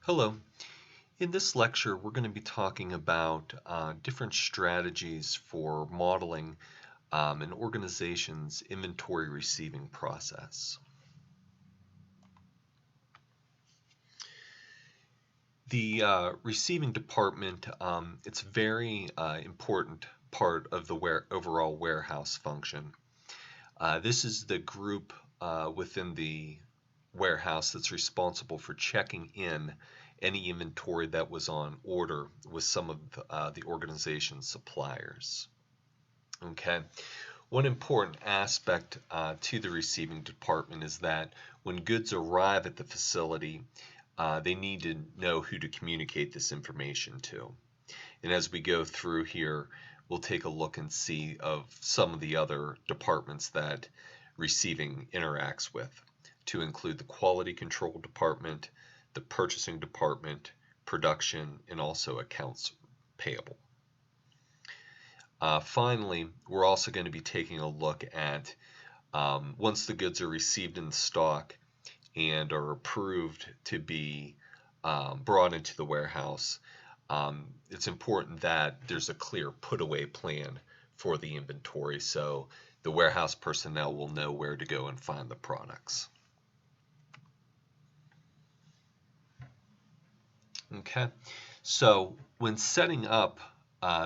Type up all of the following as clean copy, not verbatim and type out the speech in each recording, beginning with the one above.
Hello. In this lecture, we're going to be talking about different strategies for modeling an organization's inventory receiving process. The receiving department, it's a very important part of the overall warehouse function. This is the group within the warehouse that's responsible for checking in any inventory that was on order with some of the organization's suppliers. Okay. One important aspect to the receiving department is that when goods arrive at the facility, they need to know who to communicate this information to. And as we go through here, we'll take a look and see of some of the other departments that receiving interacts with, to include the quality control department, the purchasing department, production, and also accounts payable. Finally, we're also going to be taking a look at once the goods are received in the stock and are approved to be brought into the warehouse, it's important that there's a clear put-away plan for the inventory so the warehouse personnel will know where to go and find the products. Okay, so when setting up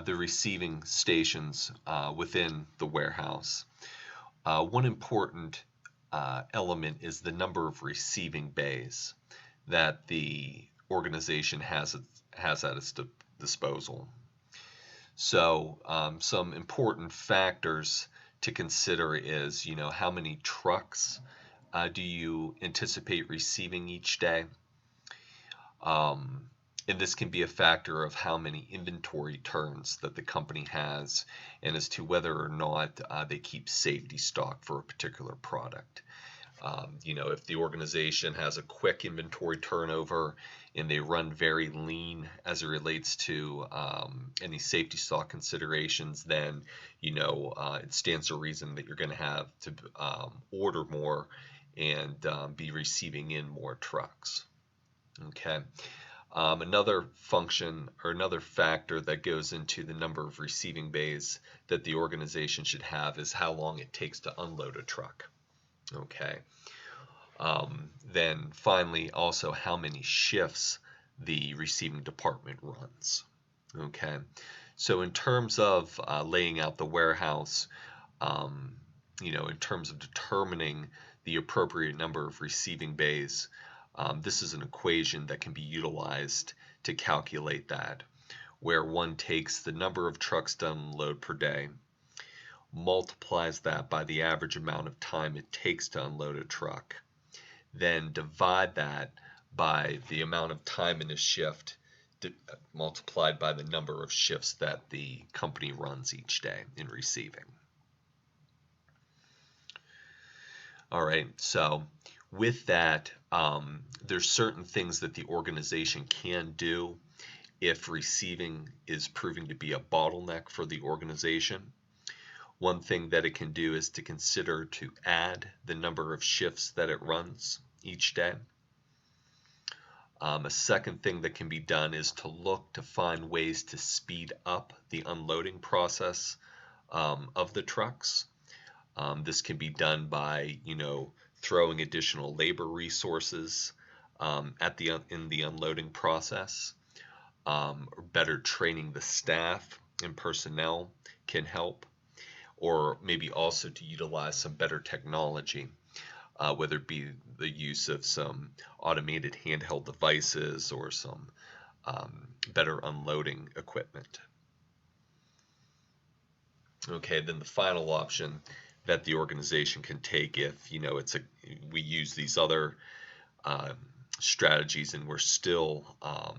the receiving stations within the warehouse, one important element is the number of receiving bays that the organization has at its disposal. So some important factors to consider is, how many trucks do you anticipate receiving each day? And this can be a factor of how many inventory turns that the company has and as to whether or not they keep safety stock for a particular product. If the organization has a quick inventory turnover and they run very lean as it relates to any safety stock considerations, then it stands to reason that you're going to have to order more and be receiving in more trucks. Okay. Another function or another factor that goes into the number of receiving bays that the organization should have is how long it takes to unload a truck. Okay. Then finally, also how many shifts the receiving department runs. Okay. So in terms of laying out the warehouse, in terms of determining the appropriate number of receiving bays, this is an equation that can be utilized to calculate that, where one takes the number of trucks to unload per day, multiplies that by the average amount of time it takes to unload a truck, then divide that by the amount of time in a shift multiplied by the number of shifts that the company runs each day in receiving. All right, so with that, there's certain things that the organization can do if receiving is proving to be a bottleneck for the organization. One thing that it can do is to consider to add the number of shifts that it runs each day. A second thing that can be done is to look to find ways to speed up the unloading process of the trucks. This can be done by, throwing additional labor resources in the unloading process. Or better training the staff and personnel can help, or maybe also to utilize some better technology, whether it be the use of some automated handheld devices or some better unloading equipment. Okay, then the final option that the organization can take, if we use these other strategies and we're still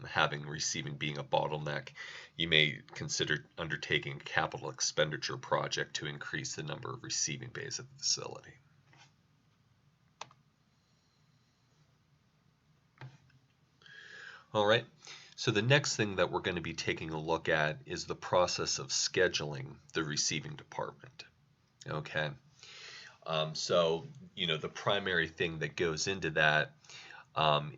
having receiving being a bottleneck, you may consider undertaking a capital expenditure project to increase the number of receiving bays at the facility. All right, so the next thing that we're going to be taking a look at is the process of scheduling the receiving department. Okay, so the primary thing that goes into that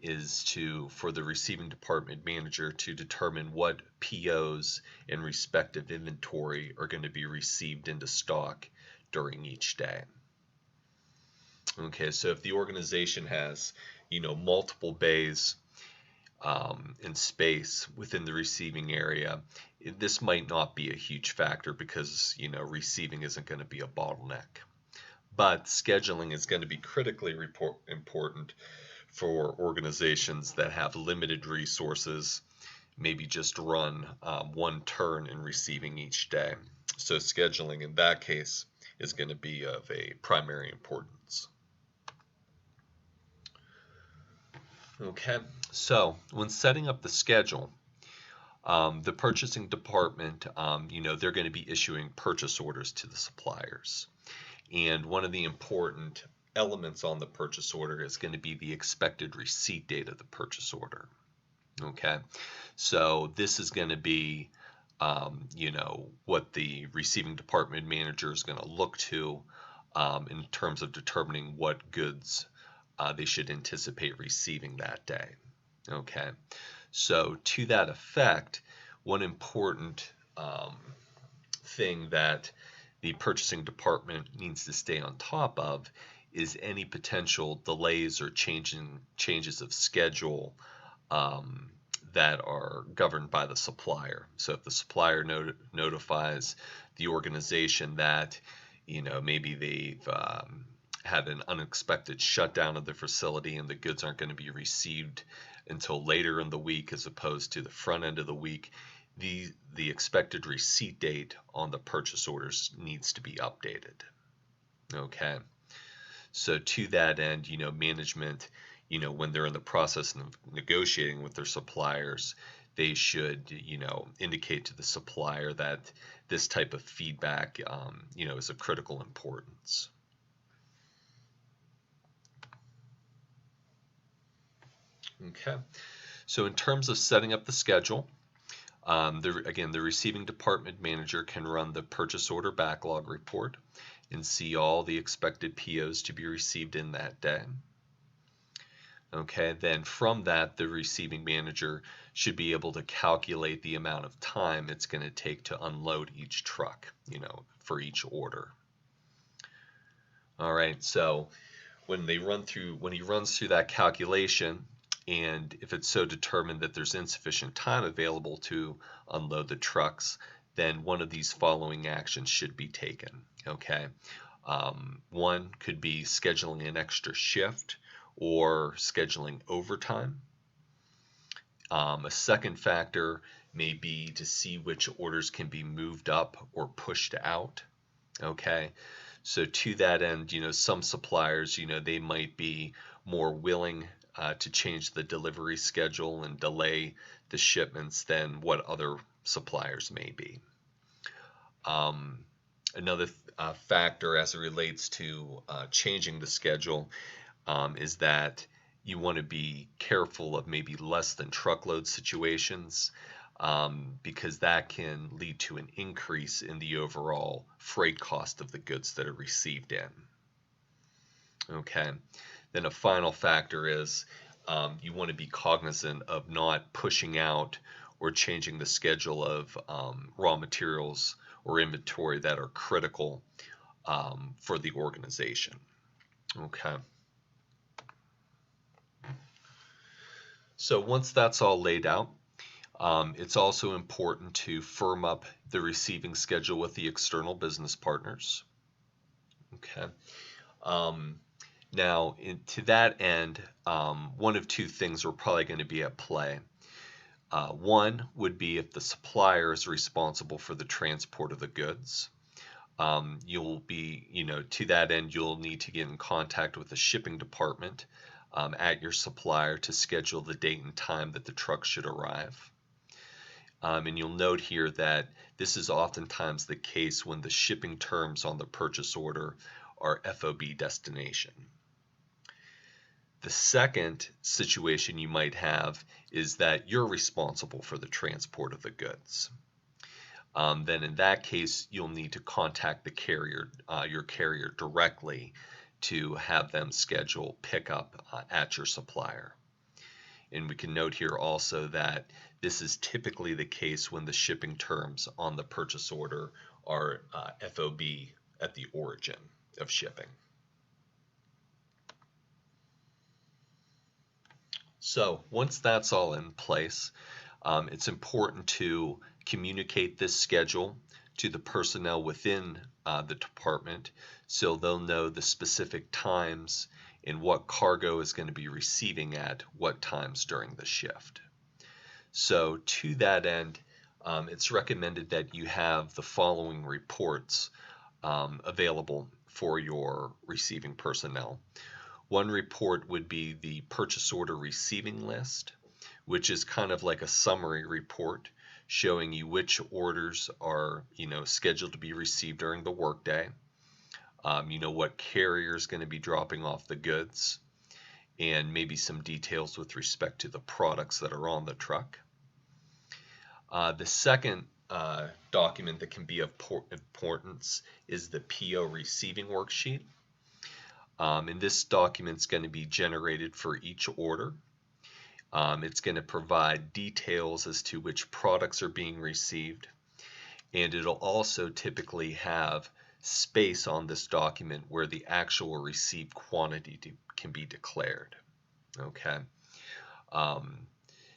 is for the receiving department manager to determine what POs and respective inventory are going to be received into stock during each day. Okay, so if the organization has, multiple bays in space within the receiving area, this might not be a huge factor because, receiving isn't going to be a bottleneck. But scheduling is going to be critically important for organizations that have limited resources, maybe just run one turn in receiving each day. So scheduling in that case is going to be of a primary importance. Okay, so when setting up the schedule, the purchasing department, they're going to be issuing purchase orders to the suppliers. And one of the important elements on the purchase order is going to be the expected receipt date of the purchase order. Okay, so this is going to be, what the receiving department manager is going to look to in terms of determining what goods they should anticipate receiving that day. Okay, so to that effect, one important thing that the purchasing department needs to stay on top of is any potential delays or changes of schedule that are governed by the supplier. So if the supplier notifies the organization that, maybe they've had an unexpected shutdown of the facility and the goods aren't going to be received until later in the week as opposed to the front end of the week, the expected receipt date on the purchase orders needs to be updated. Okay, so to that end, management, when they're in the process of negotiating with their suppliers, they should, indicate to the supplier that this type of feedback, is of critical importance. Okay, so in terms of setting up the schedule, the receiving department manager can run the purchase order backlog report and see all the expected POs to be received in that day. Okay, then from that, the receiving manager should be able to calculate the amount of time it's going to take to unload each truck, for each order. All right, so when he runs through that calculation, and if it's so determined that there's insufficient time available to unload the trucks, then one of these following actions should be taken. Okay, one could be scheduling an extra shift or scheduling overtime. A second factor may be to see which orders can be moved up or pushed out. Okay, so to that end, some suppliers, they might be more willing to change the delivery schedule and delay the shipments than what other suppliers may be. Another factor as it relates to changing the schedule is that you want to be careful of maybe less than truckload situations because that can lead to an increase in the overall freight cost of the goods that are received in. Okay. Then a final factor is you want to be cognizant of not pushing out or changing the schedule of raw materials or inventory that are critical for the organization. Okay. So once that's all laid out, it's also important to firm up the receiving schedule with the external business partners. Okay. Now, to that end, one of two things are probably going to be at play. One would be if the supplier is responsible for the transport of the goods. You'll be, to that end, you'll need to get in contact with the shipping department at your supplier to schedule the date and time that the truck should arrive. And you'll note here that this is oftentimes the case when the shipping terms on the purchase order are FOB destination. The second situation you might have is that you're responsible for the transport of the goods. Then in that case, you'll need to contact the carrier, your carrier directly to have them schedule pickup at your supplier. And we can note here also that this is typically the case when the shipping terms on the purchase order are FOB at the origin of shipping. So once that's all in place, it's important to communicate this schedule to the personnel within the department so they'll know the specific times and what cargo is going to be receiving at what times during the shift. So to that end, it's recommended that you have the following reports available for your receiving personnel. One report would be the purchase order receiving list, which is kind of like a summary report showing you which orders are, scheduled to be received during the workday. What carrier is going to be dropping off the goods, and maybe some details with respect to the products that are on the truck. The second document that can be of importance is the PO receiving worksheet. And this document is going to be generated for each order. It's going to provide details as to which products are being received, and it'll also typically have space on this document where the actual received quantity can be declared. Okay.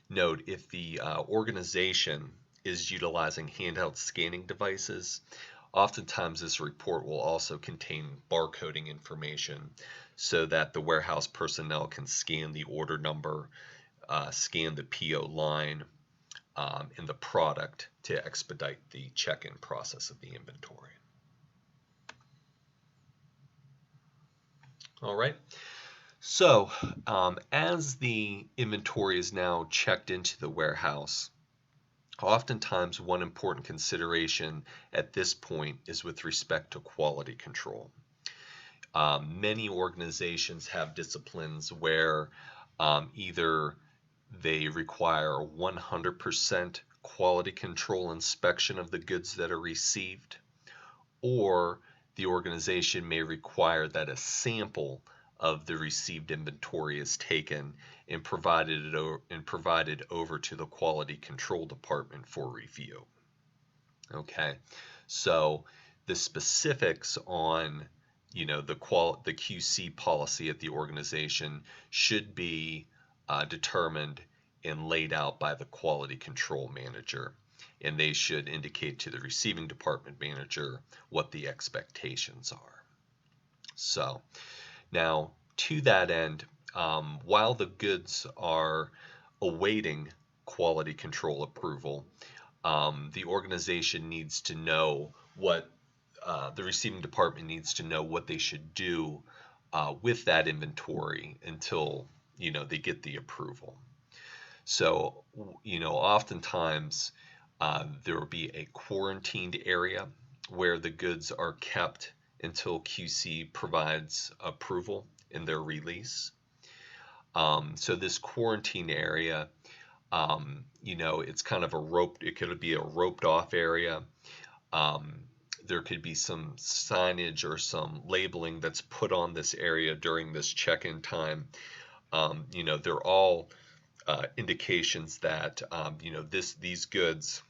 Note, if the organization is utilizing handheld scanning devices, oftentimes this report will also contain barcoding information so that the warehouse personnel can scan the order number, scan the PO line, and the product to expedite the check-in process of the inventory. All right. So as the inventory is now checked into the warehouse, oftentimes one important consideration at this point is with respect to quality control. Many organizations have disciplines where either they require 100% quality control inspection of the goods that are received, or the organization may require that a sample of the received inventory is taken and provided over to the quality control department for review. Okay, so the specifics on the QC policy at the organization should be determined and laid out by the quality control manager, and they should indicate to the receiving department manager what the expectations are. So now, to that end, while the goods are awaiting quality control approval, the organization needs to know what the receiving department needs to know what they should do with that inventory until they get the approval. So oftentimes there will be a quarantined area where the goods are kept until QC provides approval in their release. So this quarantine area, it's kind of it could be a roped off area. There could be some signage or some labeling that's put on this area during this check-in time. They're all indications that these goods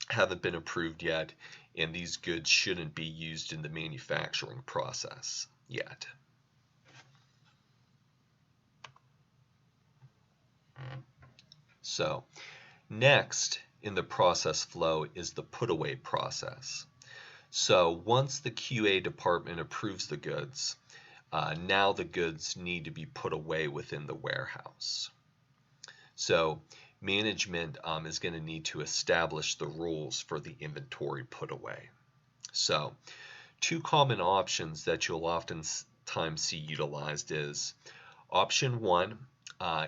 haven't been approved yet, and these goods shouldn't be used in the manufacturing process yet. So next in the process flow is the put away process. So once the QA department approves the goods, now the goods need to be put away within the warehouse. So management is going to need to establish the rules for the inventory put away. So two common options that you'll oftentimes see utilized is option one,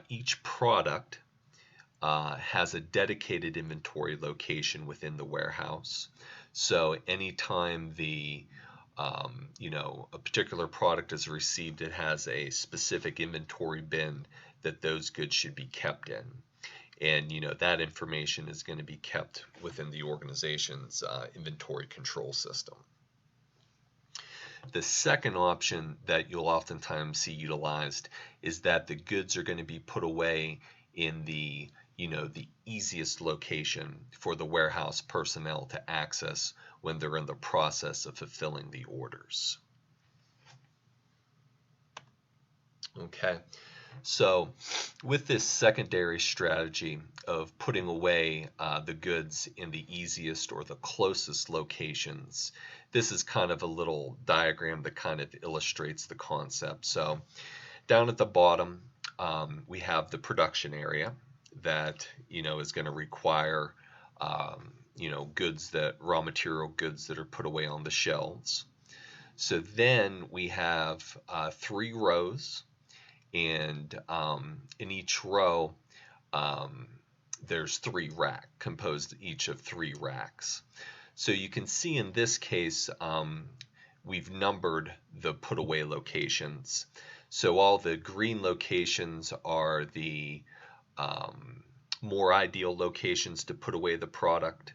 each product has a dedicated inventory location within the warehouse. So anytime a particular product is received, it has a specific inventory bin that those goods should be kept in. And that information is going to be kept within the organization's inventory control system. The second option that you'll oftentimes see utilized is that the goods are going to be put away in the the easiest location for the warehouse personnel to access when they're in the process of fulfilling the orders. Okay, so with this secondary strategy of putting away the goods in the easiest or the closest locations, this is kind of a little diagram that kind of illustrates the concept. So down at the bottom, we have the production area that is going to require goods, that raw material goods that are put away on the shelves. So then we have 3 rows, and in each row there's 3 racks, composed each of 3 racks. So you can see in this case we've numbered the put away locations. So all the green locations are the more ideal locations to put away the product.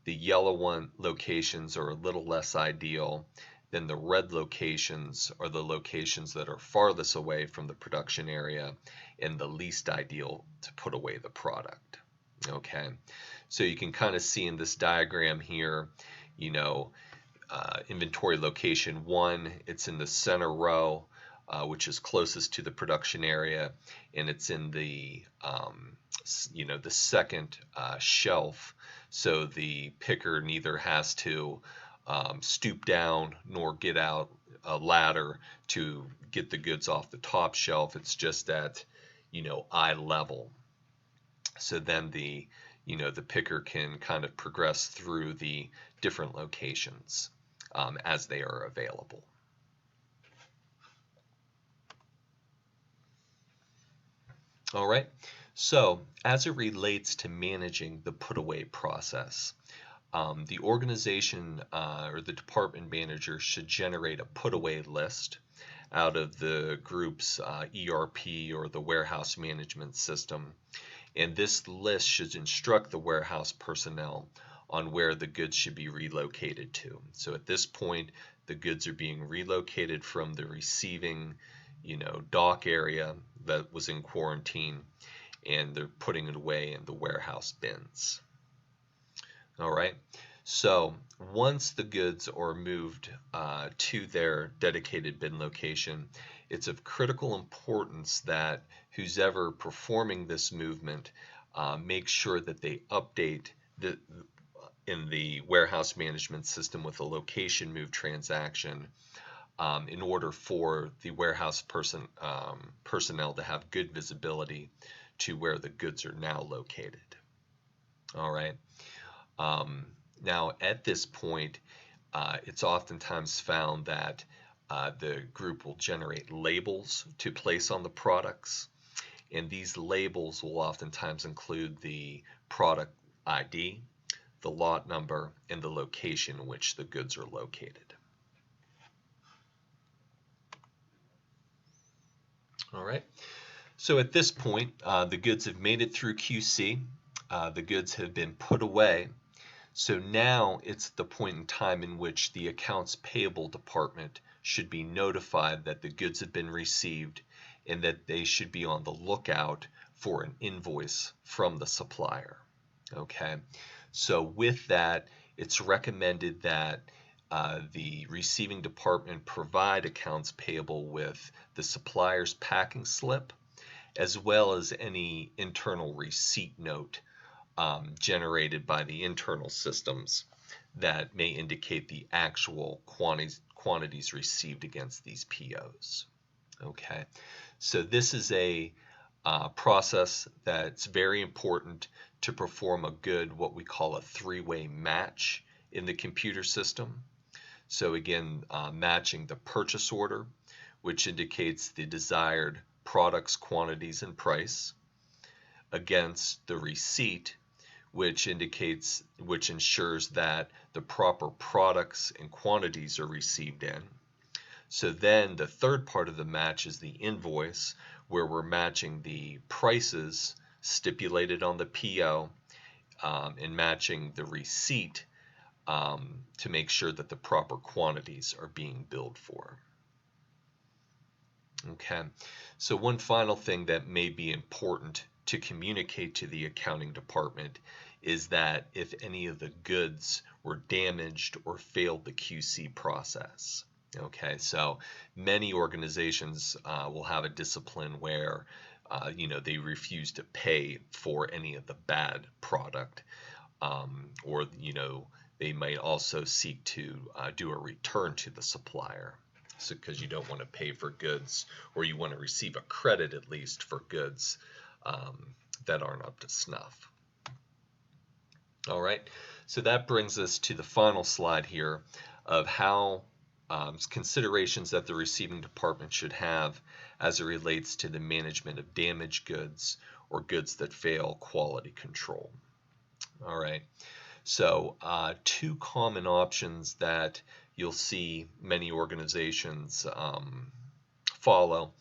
The yellow locations are a little less ideal. Then the red locations are the locations that are farthest away from the production area and the least ideal to put away the product. Okay, so you can kind of see in this diagram here, inventory location 1, it's in the center row, which is closest to the production area, and it's in the the second shelf, so the picker neither has to stoop down nor get out a ladder to get the goods off the top shelf. It's just at eye level. So then the picker can kind of progress through the different locations as they are available. All right, so as it relates to managing the put away process, the organization or the department manager should generate a put away list out of the group's ERP or the warehouse management system. And this list should instruct the warehouse personnel on where the goods should be relocated to. So at this point, the goods are being relocated from the receiving, dock area that was in quarantine, and they're putting it away in the warehouse bins. All right, so once the goods are moved to their dedicated bin location, it's of critical importance that who's ever performing this movement make sure that they update in the warehouse management system with a location move transaction in order for the warehouse personnel to have good visibility to where the goods are now located. All right. Now, at this point, it's oftentimes found that the group will generate labels to place on the products, and these labels will oftentimes include the product ID, the lot number, and the location in which the goods are located. All right, so at this point, the goods have made it through QC. The goods have been put away. So now it's the point in time in which the accounts payable department should be notified that the goods have been received and that they should be on the lookout for an invoice from the supplier. Okay, so with that, it's recommended that the receiving department provide accounts payable with the supplier's packing slip, as well as any internal receipt note generated by the internal systems that may indicate the actual quantities received against these POs. Okay, so this is a process that's very important to perform a good, what we call a 3-way match in the computer system. So again, matching the purchase order, which indicates the desired products, quantities, and price, against the receipt, which ensures that the proper products and quantities are received in. So then the third part of the match is the invoice, where we're matching the prices stipulated on the PO and matching the receipt to make sure that the proper quantities are being billed for. Okay, so one final thing that may be important to communicate to the accounting department is that if any of the goods were damaged or failed the QC process. Okay, so many organizations will have a discipline where they refuse to pay for any of the bad product, or they might also seek to do a return to the supplier. So because you don't want to pay for goods, or you want to receive a credit at least for goods that aren't up to snuff. All right, so that brings us to the final slide here of how considerations that the receiving department should have as it relates to the management of damaged goods or goods that fail quality control. All right, so two common options that you'll see many organizations follow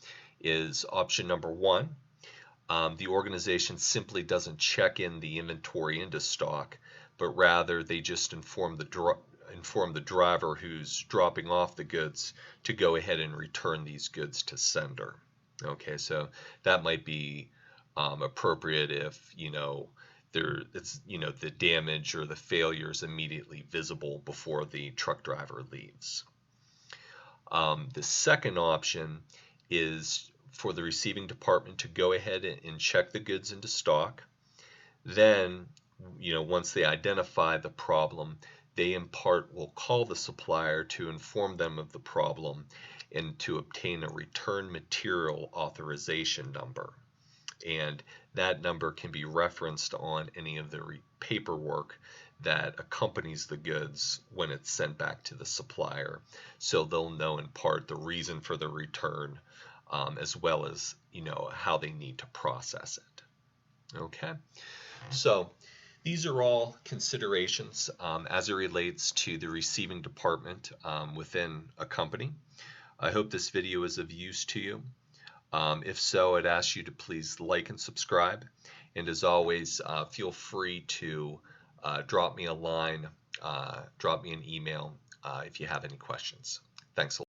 is option number one. The organization simply doesn't check in the inventory into stock, but rather they just inform the driver who's dropping off the goods to go ahead and return these goods to sender. Okay, so that might be appropriate if the damage or the failure is immediately visible before the truck driver leaves. The second option is for the receiving department to go ahead and check the goods into stock. Then, once they identify the problem, they in part will call the supplier to inform them of the problem and to obtain a return material authorization number. And that number can be referenced on any of the paperwork that accompanies the goods when it's sent back to the supplier. So they'll know in part the reason for the return, as well as how they need to process it. Okay, so these are all considerations as it relates to the receiving department within a company. I hope this video is of use to you. If so, I'd ask you to please like and subscribe, and as always, feel free to drop me a line, drop me an email if you have any questions. Thanks a lot.